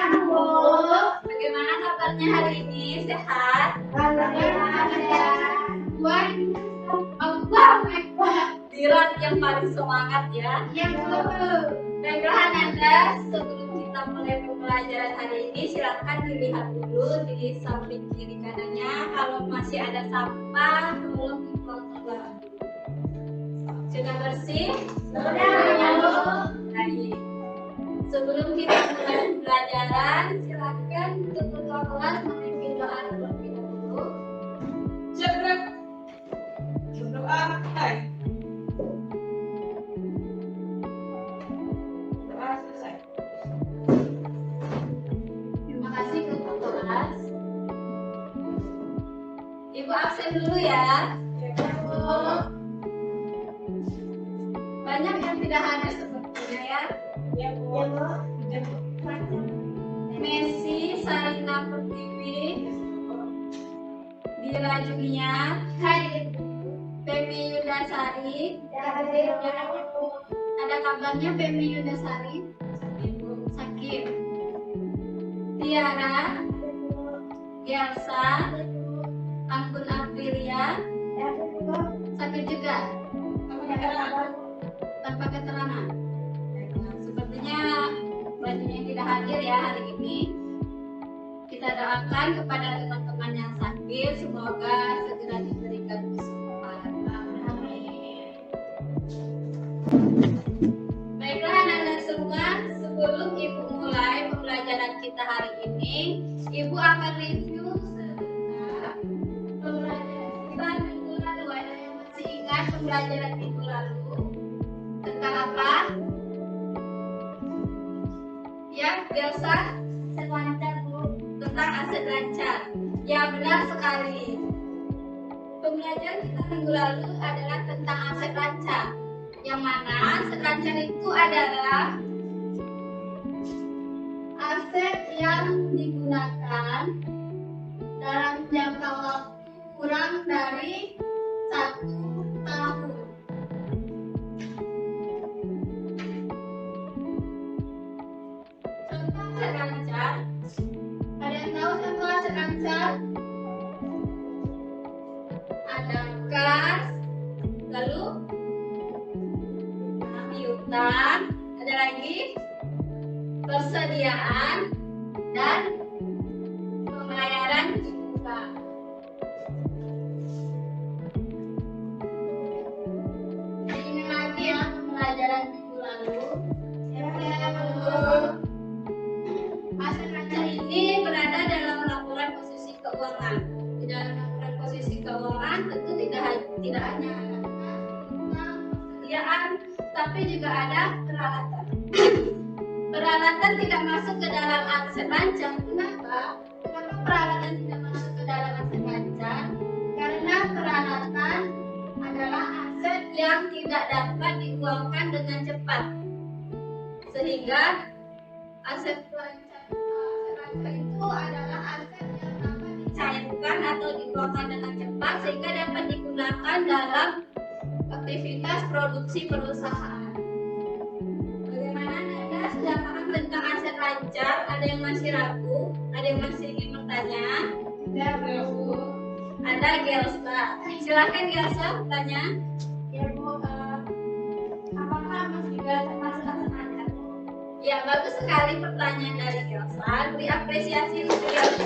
siang, Bu. Bagaimana kabarnya hari ini? Sehat? Alhamdulillah. Allah Diran yang paling semangat ya. Ya, Bu. Baiklah Ananda, sebelum kita mulai pembelajaran hari ini, silakan dilihat dulu di samping kiri kanannya. Kalau masih ada sampah, tolong dibuang ke belakang. Sudah bersih? Sudah, Bu. Baik. Sebelum kita mulai pembelajaran, silakan untuk ketua kelas memimpin doa terlebih dahulu. Cepat berdoa. Hai. Doa selesai. Terima kasih ketua kelas. Ibu absen dulu ya. Banyak yang tidak hadir sepertinya ya. Ya, Bu. Messi, Sarina Pertiwi, Dira Junia, Hadir. Femi Yudasari. Hadir. Ada kabarnya Femi Yudasari? Sakit. Tiara, Gelsa, Anggun Aprilia, sakit juga. Tanpa keterangan. Sepertinya banyak yang tidak hadir ya hari ini. Kita doakan kepada teman-teman yang sakit, semoga segera diberikan kesembuhan. Amin. Baiklah anak-anak semua, sebelum Ibu mulai pembelajaran kita hari ini, Ibu akan review sebentar pembelajaran kita minggu lalu. Ada yang masih ingat pembelajaran minggu lalu? Tentang apa? Ya, Gelsa? Selancar, Bu. Tentang aset lancar. Ya, benar sekali. Pembelajaran kita minggu lalu adalah tentang aset lancar. Yang mana aset lancar itu adalah aset yang digunakan dalam jangka waktu kurang dari 1 tahun. Contoh aset lancar. Ada yang tahu contoh aset lancar? Ada kas, lalu piutang, ada lagi persediaan dan pembayaran bunga. Ini lagi ya pembelajaran minggu lalu. Aset lancar ini berada dalam laporan posisi keuangan. Di dalam laporan posisi keuangan tentu tidak hanya ada persediaan, tapi juga ada peralatan. Peralatan tidak masuk ke dalam aset lancar. Kenapa? Kenapa peralatan tidak masuk ke dalam aset lancar? Karena peralatan adalah aset yang tidak dapat diuangkan dengan cepat. Sehingga aset lancar itu adalah aset yang dapat dicairkan atau diuangkan dengan cepat sehingga dapat digunakan dalam aktivitas produksi perusahaan. Bagaimana Anda sudah paham tentang aset lancar? Ada yang masih ragu? Ada yang masih ingin bertanya? Ya, Bu. Ada Gelsa. Silakan Gelsa bertanya. Ya, Bu. Apakah Mas juga termasuk aset lancar, Bu? Ya, bagus sekali pertanyaan dari Gelsa. Beri apresiasi untuk Gelsa.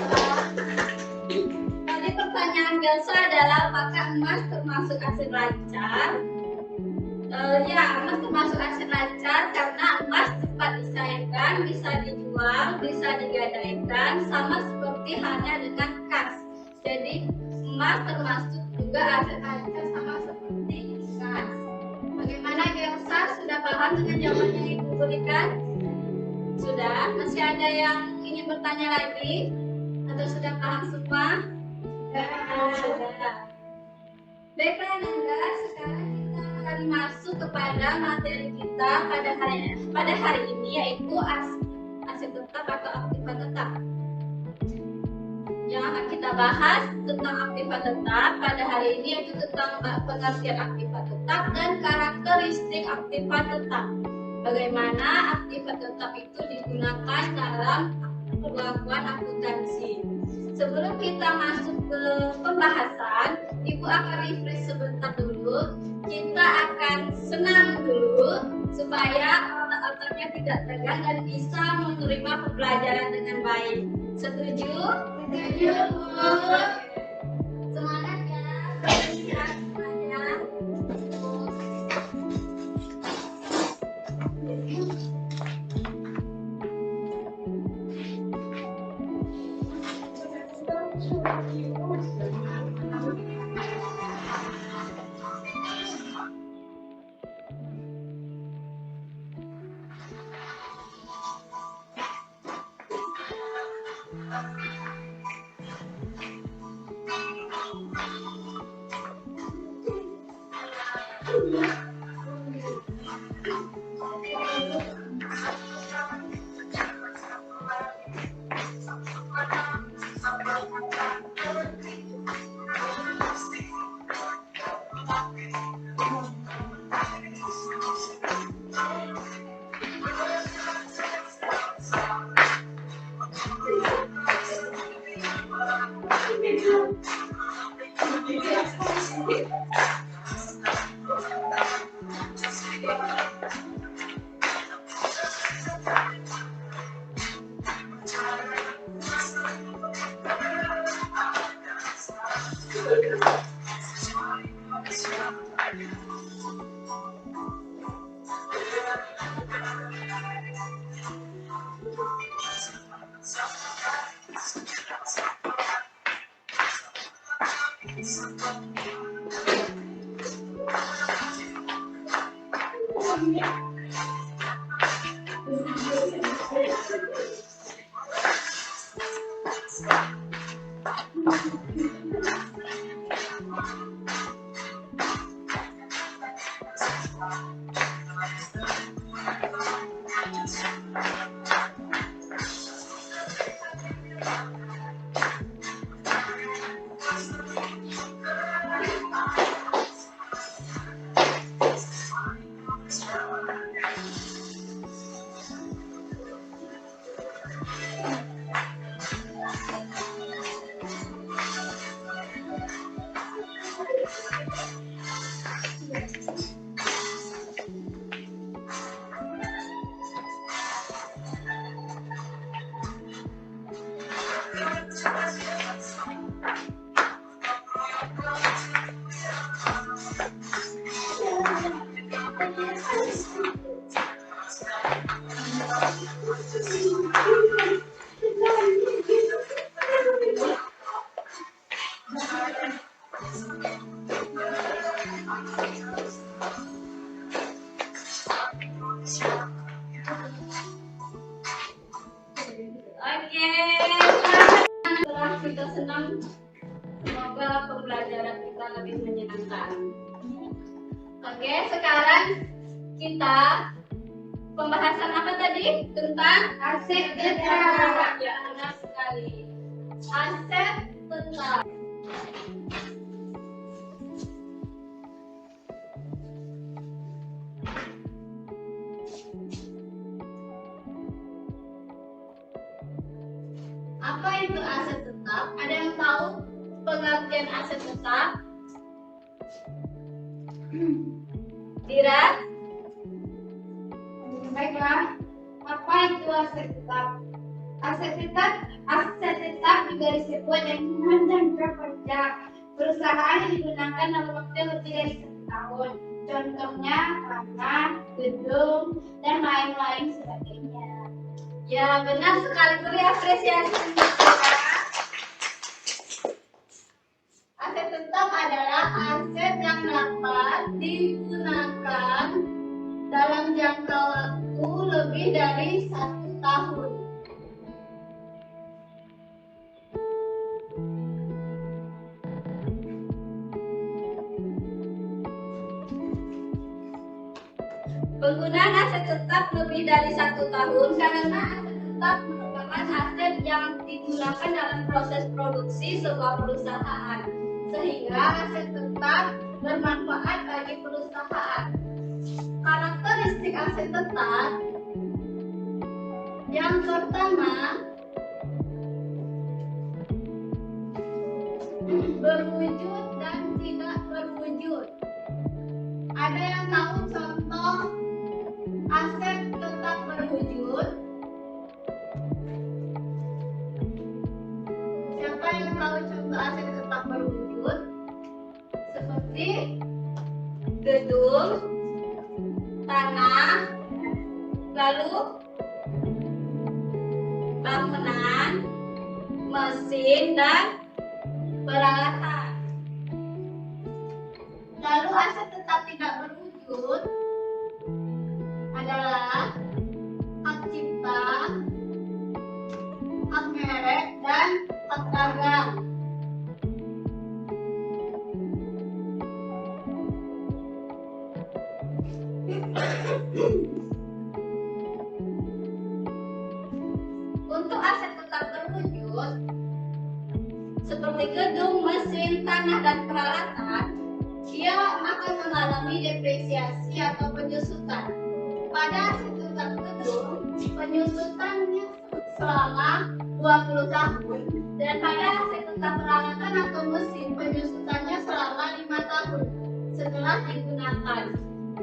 Tadi pertanyaan Gelsa adalah apakah emas termasuk aset lancar? Ya, emas termasuk aset lancar karena emas cepat dicairkan, bisa dijual, bisa digadaikan, sama seperti halnya dengan kas. Jadi emas termasuk juga aset lancar sama seperti kas. Bagaimana Gelsa? Sudah paham dengan jawaban yang Ibu berikan? Sudah? Masih ada yang ingin bertanya lagi? Atau sudah paham semua? Sudah. Baiklah Nanda, sekarang kita akan masuk kepada materi kita pada hari ini, yaitu aset tetap atau aktiva tetap. Yang akan kita bahas tentang aktiva tetap pada hari ini yaitu tentang pengertian aktiva tetap dan karakteristik aktiva tetap. Bagaimana aktiva tetap itu digunakan dalam kemampuan akuntansi. Sebelum kita masuk ke pembahasan, Ibu akan refresh sebentar dulu. Kita akan senam dulu supaya otak-otaknya tidak tegang dan bisa menerima pembelajaran dengan baik. Setuju? Setuju, Bu. Semangat ya. Semangat semuanya. Oke, setelah kita senang, semoga pembelajaran kita lebih menyenangkan. Oke, sekarang kita pembahasan apa tadi? Tentang aset tetap. Ya, benar sekali. Aset tetap. Apa itu aset tetap? Ada yang tahu pengertian aset tetap? Dira? Baiklah, apa itu aset tetap? Aset tetap juga disebut dengan jangka kerja perusahaan yang digunakan dalam waktu lebih dari 1 tahun. Contohnya tanah, gedung, dan lain-lain sebagainya. Ya, benar sekali. Beri apresiasi untuk kita. Aset tetap adalah aset yang dapat digunakan dalam jangka waktu lebih dari 1 tahun. Penggunaan aset tetap lebih dari 1 tahun karena aset tetap merupakan aset yang digunakan dalam proses produksi sebuah perusahaan, sehingga aset tetap bermanfaat bagi perusahaan. Karakteristik aset tetap yang pertama, Siapa yang tahu contoh aset tetap berwujud? Seperti gedung, tanah, lalu bangunan, mesin, dan peralatan. Lalu aset tetap tidak berwujud adalah hak cipta, hak merek, dan hak dagang. Untuk aset tetap berwujud seperti gedung, mesin, tanah, dan peralatan, ia akan mengalami depresiasi atau penyusutan. Pada aset tetap gedung, penyusutannya selama 20 tahun, dan pada aset tetap peralatan atau mesin, penyusutannya selama 5 tahun setelah digunakan.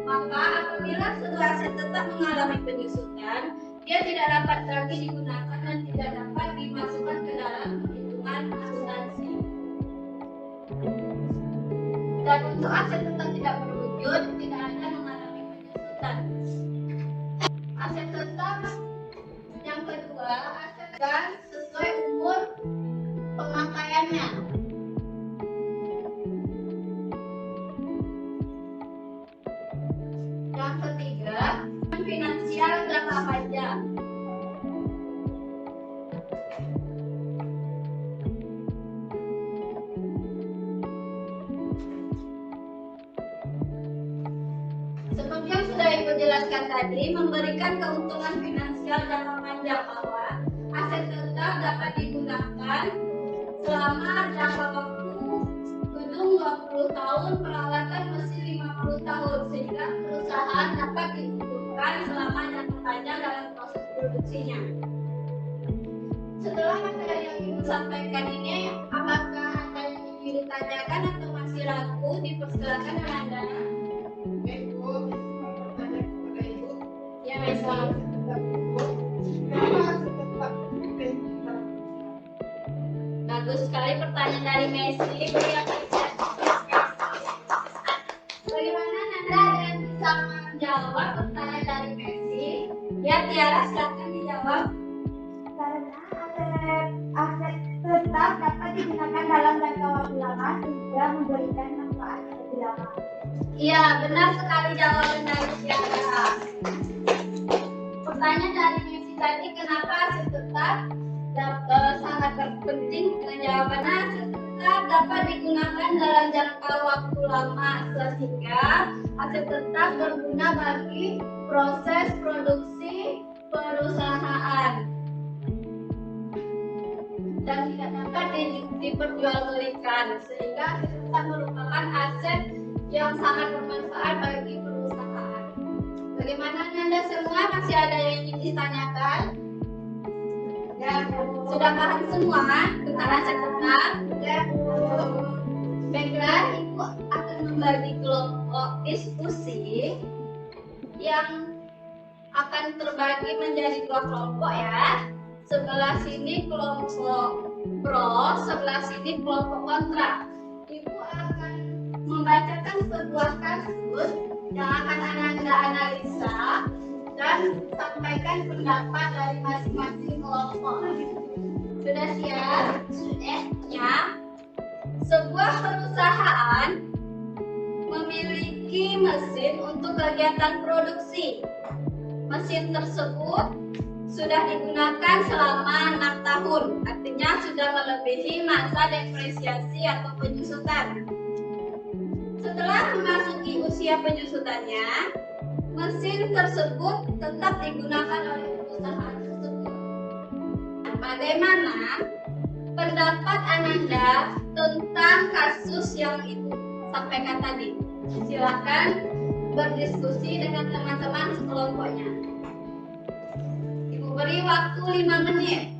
Maka apabila sebuah aset tetap mengalami penyusutan, dia tidak dapat lagi digunakan dan tidak dapat dimasukkan ke dalam perhitungan asuransi. Dan untuk aset tetap tidak berwujud, tidak akan mengalami penyusutan. Aset tetap yang kedua, aset tetap sesuai umur pemakaiannya. Yang ketiga, finansial jangka panjang. Seperti yang sudah Ibu jelaskan tadi, memberikan keuntungan finansial jangka panjang bahwa aset tetap dapat digunakan selama jangka waktu gedung 20 tahun, peralatan mesin 50 tahun, sehingga perusahaan dapat diuntungkan selama jangka panjang dalam proses produksinya. Setelah materi yang Ibu sampaikan ini, apakah ada yang ingin ditanyakan atau masih ragu? Dipersilakan Anda. Ibu, pertanyaan kepada Ibu. Ya, Messi. Bagus sekali pertanyaan dari Messi. Bagaimana Nanda ada yang bisa menjawab pertanyaan dari Messi? Ya, Tiara, silakan dijawab. Karena aset tetap dapat digunakan dalam jangka waktu lama sehingga memberikan manfaat yang lebih lama. Iya, benar sekali jawaban dari Tiara. Pertanyaan dari Messi tadi, kenapa aset tetap sangat penting? Dengan jawabannya, aset tetap dapat digunakan dalam jangka waktu lama sehingga aset tetap berguna bagi proses produksi perusahaan dan tidak dapat diperjualbelikan, sehingga aset tetap merupakan aset yang sangat bermanfaat bagi perusahaan. Bagaimana Anda semua? Masih ada yang ingin ditanyakan? Ya, sudah paham semua tentang aset tetap? Ya, baiklah, Ibu akan membagi kelompok diskusi yang akan terbagi menjadi 2 kelompok ya. Sebelah sini kelompok pro, sebelah sini kelompok kontra. Ibu akan membacakan sebuah kasus yang akan Anda analisa dan sampaikan pendapat dari masing-masing kelompok. Sudah siap? Sudah. Ya. Sebuah perusahaan memiliki mesin untuk kegiatan produksi. Mesin tersebut sudah digunakan selama 6 tahun, artinya sudah melebihi masa depresiasi atau penyusutan. Setelah memasuki usia penyusutannya, mesin tersebut tetap digunakan oleh perusahaan tersebut. Bagaimana pendapat Ananda tentang kasus yang Ibu sampaikan tadi? Silakan berdiskusi dengan teman-teman sekelompoknya. Ibu beri waktu 5 menit.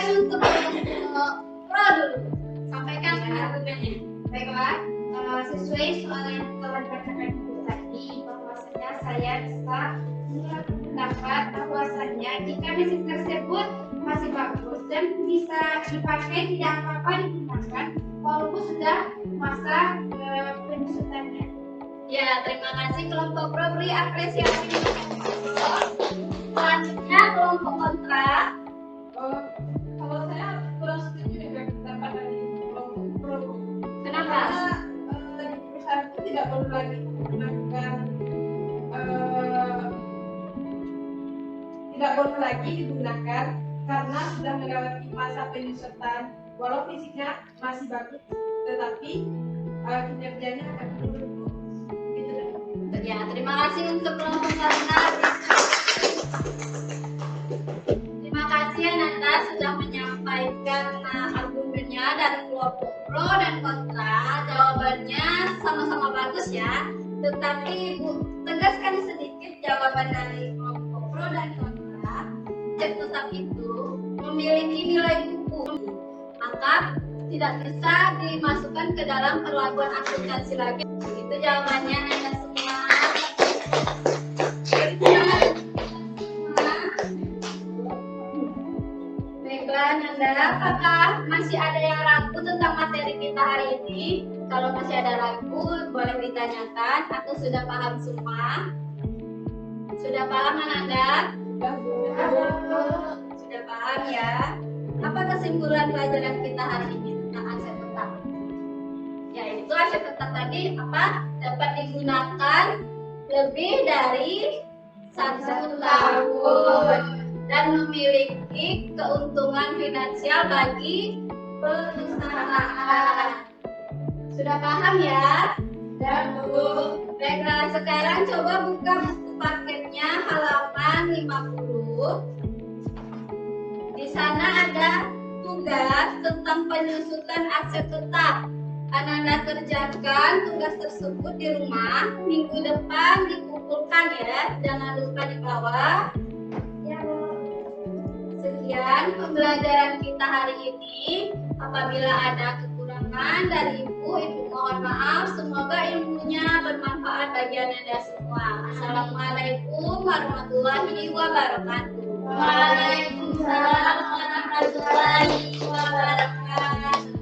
silakan untuk pro dulu. Sampaikan argumennya. Baiklah, sesuai soal yang telah dikatakan Ibu tadi, bahwasanya saya bisa mengeluarkan pendapat bahwasanya jika mesin tersebut masih bagus dan bisa dipakai, tidak apa-apa digunakan walaupun sudah masa penyusutannya. Ya, terima kasih kelompok pro beri apresiasi. Selanjutnya kelompok kontra. Kalau saya kurang setuju dengan pendapat dari kelompok pro. Kenapa? Karena di perusahaan itu tidak perlu lagi digunakan karena sudah melewati masa penyusutan. Walau fisiknya masih bagus, tetapi kinerjanya akan menurun. Gitu deh. Ya, terima kasih untuk kelompok kontra. Terima kasih Ananda sudah menyampaikan argumennya dari kelompok pro dan kontra. Jawabannya sama-sama bagus ya. Tetapi Ibu tegaskan sedikit jawaban dari kelompok pro dan kontra. Aset tetap itu memiliki nilai hukum, maka tidak bisa dimasukkan ke dalam perlakuan akuntansi lagi. Itu jawabannya Anda semua. Baiklah Nanda, apakah masih ada yang ragu tentang materi kita hari ini? Kalau masih ada ragu, boleh ditanyakan atau sudah paham semua? Sudah paham Nanda? Sudah paham ya? Apa kesimpulan pelajaran kita hari ini tentang aset tetap? Yaitu aset tetap tadi apa? Dapat digunakan lebih dari 1 tahun dan memiliki keuntungan finansial bagi perusahaan. Sudah paham ya? Dan Bu. Baiklah, sekarang coba buka buku paketnya halaman 50. Di sana ada tugas tentang penyusutan aset tetap. Ananda kerjakan tugas tersebut di rumah. Minggu depan dikumpulkan ya. Jangan lupa di bawah. Ya, sekian pembelajaran kita hari ini. Apabila ada kekurangan dari Ibu mohon maaf. Semoga ilmunya bermanfaat bagi Ananda semua. Assalamualaikum warahmatullahi wabarakatuh. Waalaikumsalam warahmatullahi wabarakatuh.